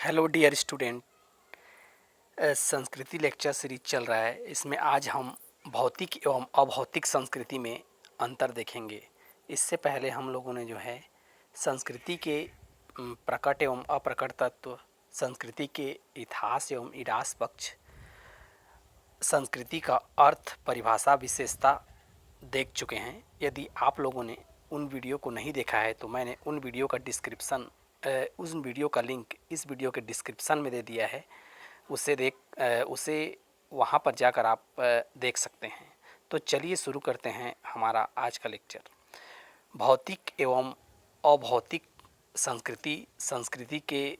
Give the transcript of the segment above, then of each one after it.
Hello dear student. Sanskriti lecture series चल रहा है। इसमें आज हम भौतिक एवं अभौतिक संस्कृति में अंतर देखेंगे। इससे पहले हम लोगों ने जो है संस्कृति के प्रकट एवं अप्रकट तत्व, संस्कृति के इतिहास एवं इरास पक्ष, संस्कृति का अर्थ, परिभाषा, विशेषता देख चुके हैं। यदि आप लोगों ने उन वीडियो को नहीं देखा है तो मैंने उन वीडियो का उस वीडियो का लिंक इस वीडियो के डिस्क्रिप्शन में दे दिया है। उसे वहाँ पर जाकर आप देख सकते हैं। तो चलिए शुरू करते हैं हमारा आज का लेक्चर। भौतिक एवं अभौतिक संस्कृति के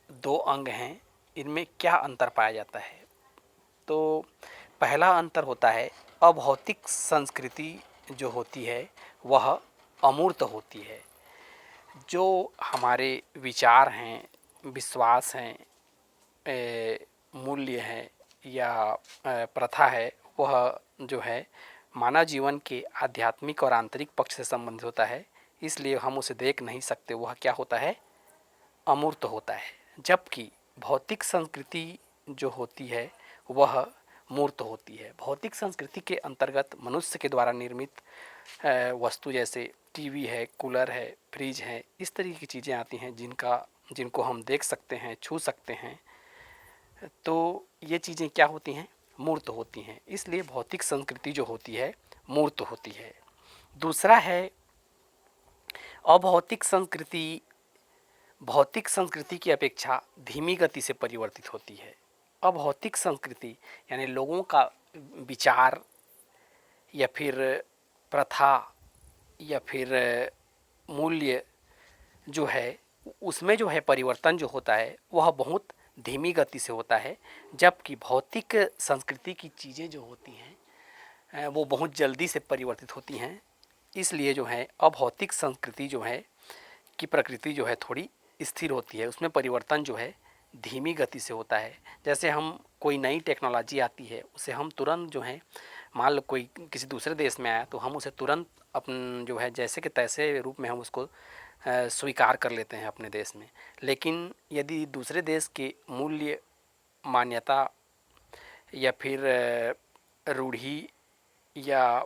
दो अंग हैं। इनमें क्या अंतर पाया जाता है? तो पहला अंतर होता है, अभौतिक संस्कृति जो होती है वह अमूर्त होती है। जो हमारे विचार हैं, विश्वास हैं, मूल्य हैं या प्रथा है, वह जो है मानव जीवन के आध्यात्मिक और आंतरिक पक्ष से संबंधित होता है। इसलिए हम उसे देख नहीं सकते। वह क्या होता है? अमूर्त होता है। जबकि भौतिक संस्कृति जो होती है वह मूर्त होती है। भौतिक संस्कृति के अंतर्गत मनुष्य के द्वारा निर्मित वस्तु जैसे टीवी है, कूलर है, फ्रिज है, इस तरीके की चीज़ें आती हैं जिनको हम देख सकते हैं, छू सकते हैं। तो ये चीज़ें क्या होती हैं? मूर्त होती हैं। इसलिए भौतिक संस्कृति जो होती है मूर्त होती है। दूसरा है अभौतिक संस्कृति। भौतिक संस्कृति की अपेक्षा धीमी गति से परिवर्तित होती है। अभौतिक संस्कृति यानी लोगों का विचार या फिर प्रथा या फिर मूल्य जो है, उसमें जो है परिवर्तन जो होता है वह बहुत धीमी गति से होता है। जबकि भौतिक संस्कृति की चीज़ें जो होती हैं वो बहुत जल्दी से परिवर्तित होती हैं। इसलिए जो है अभौतिक संस्कृति जो है की प्रकृति जो है थोड़ी स्थिर होती है। उसमें परिवर्तन जो है धीमी गति से होता है। जैसे हम कोई नई टेक्नोलॉजी आती है उसे हम तुरंत जो है, मान लो कोई किसी दूसरे देश में आया तो हम उसे तुरंत अपन जो है जैसे कि तैसे रूप में हम उसको स्वीकार कर लेते हैं अपने देश में। लेकिन यदि दूसरे देश के मूल्य, मान्यता या फिर रूढ़ी या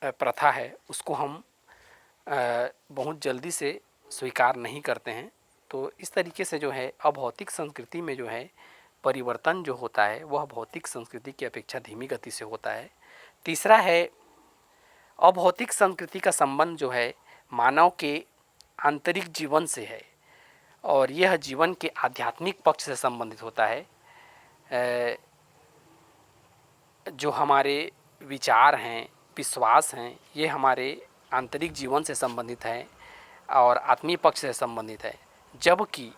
प्रथा है उसको हम बहुत जल्दी से स्वीकार नहीं करते हैं। तो इस तरीके से जो है अभौतिक संस्कृति में जो है परिवर्तन जो होता है वह भौतिक संस्कृति की अपेक्षा धीमी गति से होता है। तीसरा है अभौतिक संस्कृति का संबंध जो है मानव के आंतरिक जीवन से है और यह जीवन के आध्यात्मिक पक्ष से संबंधित होता है। जो हमारे विचार हैं, विश्वास हैं, ये हमारे आंतरिक जीवन से संबंधित है और आत्मीय पक्ष से संबंधित है। जबकि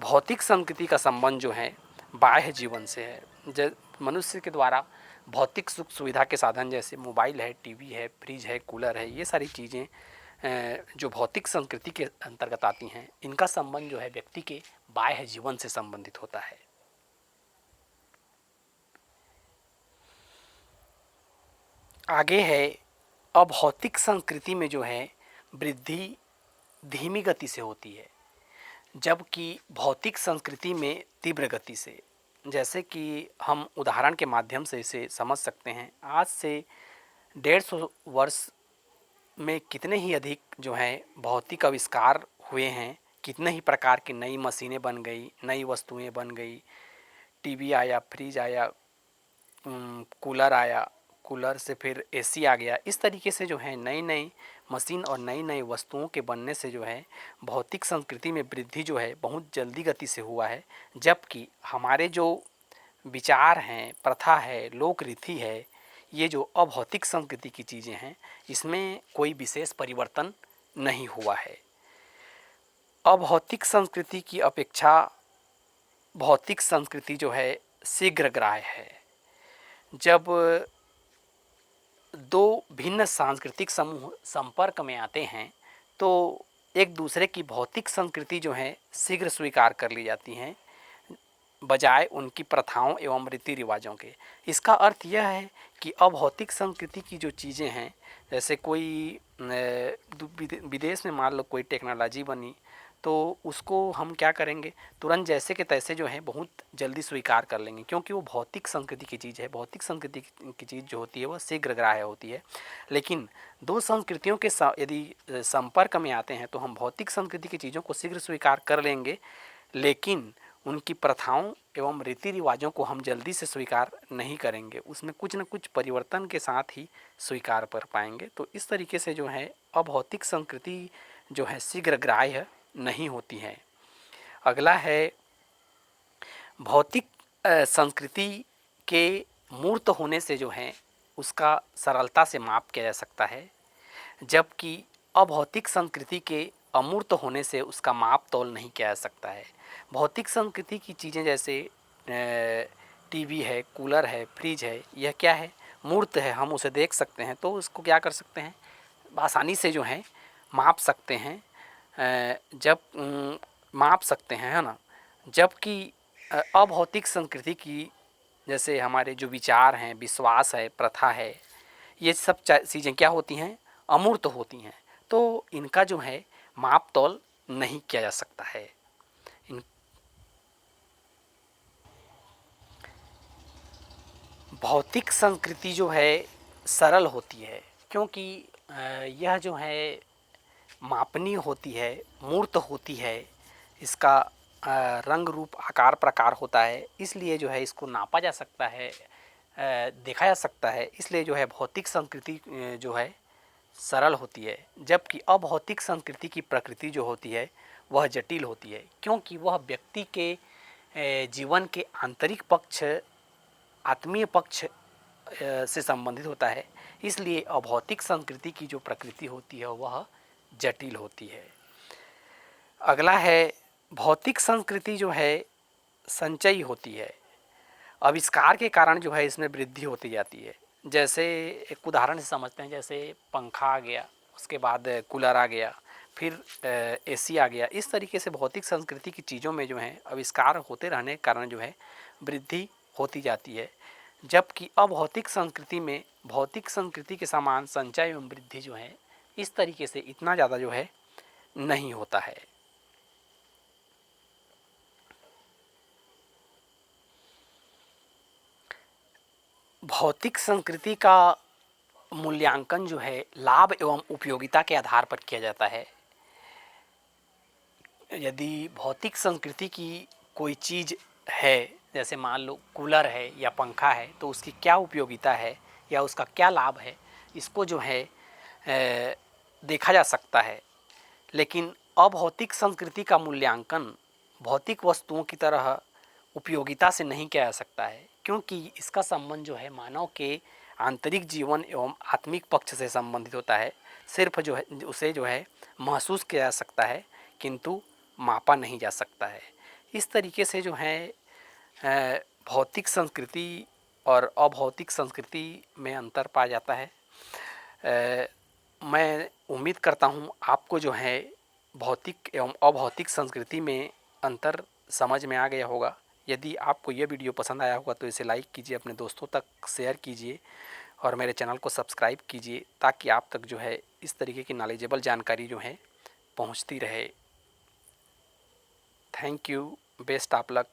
भौतिक संस्कृति का संबंध जो है बाह्य जीवन से है। मनुष्य के द्वारा भौतिक सुख सुविधा के साधन जैसे मोबाइल है, टीवी है, फ्रिज है, कूलर है, ये सारी चीज़ें जो भौतिक संस्कृति के अंतर्गत आती हैं, इनका संबंध जो है व्यक्ति के बाह्य जीवन से संबंधित होता है। आगे है अभौतिक संस्कृति में जो है वृद्धि धीमी गति से होती है, जबकि भौतिक संस्कृति में तीव्र गति से। जैसे कि हम उदाहरण के माध्यम से इसे समझ सकते हैं। आज से 150 वर्ष में कितने ही अधिक जो है भौतिक आविष्कार हुए हैं, कितने ही प्रकार की नई मशीनें बन गई, नई वस्तुएं बन गई। टीवी आया, फ्रिज आया, कूलर आया, कूलर से फिर एसी आ गया। इस तरीके से जो है नई नई मशीन और नई नई वस्तुओं के बनने से जो है भौतिक संस्कृति में वृद्धि जो है बहुत जल्दी गति से हुआ है। जबकि हमारे जो विचार हैं, प्रथा है, लोक रीति है, ये जो अभौतिक संस्कृति की चीज़ें हैं, इसमें कोई विशेष परिवर्तन नहीं हुआ है। अभौतिक संस्कृति की अपेक्षा भौतिक संस्कृति जो है शीघ्रग्राह्य है। जब दो भिन्न सांस्कृतिक समूह संपर्क में आते हैं तो एक दूसरे की भौतिक संस्कृति जो है शीघ्र स्वीकार कर ली जाती हैं, बजाय उनकी प्रथाओं एवं रीति रिवाजों के। इसका अर्थ यह है कि अभौतिक संस्कृति की जो चीज़ें हैं, जैसे कोई विदेश में मान लो कोई टेक्नोलॉजी बनी तो उसको हम क्या करेंगे, तुरंत जैसे के तैसे जो है बहुत जल्दी स्वीकार कर लेंगे, क्योंकि वो भौतिक संस्कृति की चीज़ है। भौतिक संस्कृति की चीज़ जो होती है वह शीघ्रग्राह्य होती है। लेकिन दो संस्कृतियों के यदि संपर्क में आते हैं तो हम भौतिक संस्कृति की चीज़ों को शीघ्र स्वीकार कर लेंगे, लेकिन उनकी प्रथाओं एवं रीति रिवाजों को हम जल्दी से स्वीकार नहीं करेंगे, उसमें कुछ न कुछ परिवर्तन के साथ ही स्वीकार कर पाएंगे। तो इस तरीके से जो है अभौतिक संस्कृति जो है शीघ्रग्राह्य नहीं होती है। अगला है भौतिक संस्कृति के मूर्त होने से जो है उसका सरलता से माप किया जा सकता है, जबकि अभौतिक संस्कृति के अमूर्त होने से उसका माप तोल नहीं किया जा सकता है। भौतिक संस्कृति की चीज़ें जैसे टीवी है, कूलर है, फ्रिज है, यह क्या है, मूर्त है, हम उसे देख सकते हैं, तो उसको क्या कर सकते हैं, आसानी से जो है माप सकते हैं। जब माप सकते हैं, है ना। जबकि अभौतिक संस्कृति की जैसे हमारे जो विचार हैं, विश्वास है, प्रथा है, ये सब चीज़ें क्या होती हैं, अमूर्त होती हैं, तो इनका जो है माप तोल नहीं किया जा सकता है। भौतिक संस्कृति जो है सरल होती है, क्योंकि यह जो है मापनीय होती है, मूर्त होती है, इसका रंग रूप आकार प्रकार होता है, इसलिए जो है इसको नापा जा सकता है, देखा जा सकता है, इसलिए जो है भौतिक संस्कृति जो है सरल होती है। जबकि अभौतिक संस्कृति की प्रकृति जो होती है वह जटिल होती है, क्योंकि वह व्यक्ति के जीवन के आंतरिक पक्ष, आत्मीय पक्ष से संबंधित होता है, इसलिए अभौतिक संस्कृति की जो प्रकृति होती है वह जटिल होती है। अगला है भौतिक संस्कृति जो है संचयी होती है, आविष्कार के कारण जो है इसमें वृद्धि होती जाती है। जैसे एक उदाहरण से समझते हैं, जैसे पंखा आ गया, उसके बाद कूलर आ गया, फिर एसी आ गया। इस तरीके से भौतिक संस्कृति की चीज़ों में जो है आविष्कार होते रहने के कारण जो है वृद्धि होती जाती है, जबकि अभौतिक संस्कृति में भौतिक संस्कृति के समान संचय एवं वृद्धि जो है इस तरीके से इतना ज़्यादा जो है नहीं होता है। भौतिक संस्कृति का मूल्यांकन जो है लाभ एवं उपयोगिता के आधार पर किया जाता है। यदि भौतिक संस्कृति की कोई चीज़ है, जैसे मान लो कूलर है या पंखा है, तो उसकी क्या उपयोगिता है या उसका क्या लाभ है, इसको जो है देखा जा सकता है। लेकिन अभौतिक संस्कृति का मूल्यांकन भौतिक वस्तुओं की तरह उपयोगिता से नहीं किया जा सकता है, क्योंकि इसका संबंध जो है मानव के आंतरिक जीवन एवं आत्मिक पक्ष से संबंधित होता है। सिर्फ जो है उसे जो है महसूस किया जा सकता है, किंतु मापा नहीं जा सकता है। इस तरीके से जो है भौतिक संस्कृति और अभौतिक संस्कृति में अंतर पाया जाता है। मैं उम्मीद करता हूँ आपको जो है भौतिक एवं अभौतिक संस्कृति में अंतर समझ में आ गया होगा। यदि आपको यह वीडियो पसंद आया होगा तो इसे लाइक कीजिए, अपने दोस्तों तक शेयर कीजिए और मेरे चैनल को सब्सक्राइब कीजिए, ताकि आप तक जो है इस तरीके की नॉलेजेबल जानकारी जो है पहुंचती रहे। Thank you, best of luck.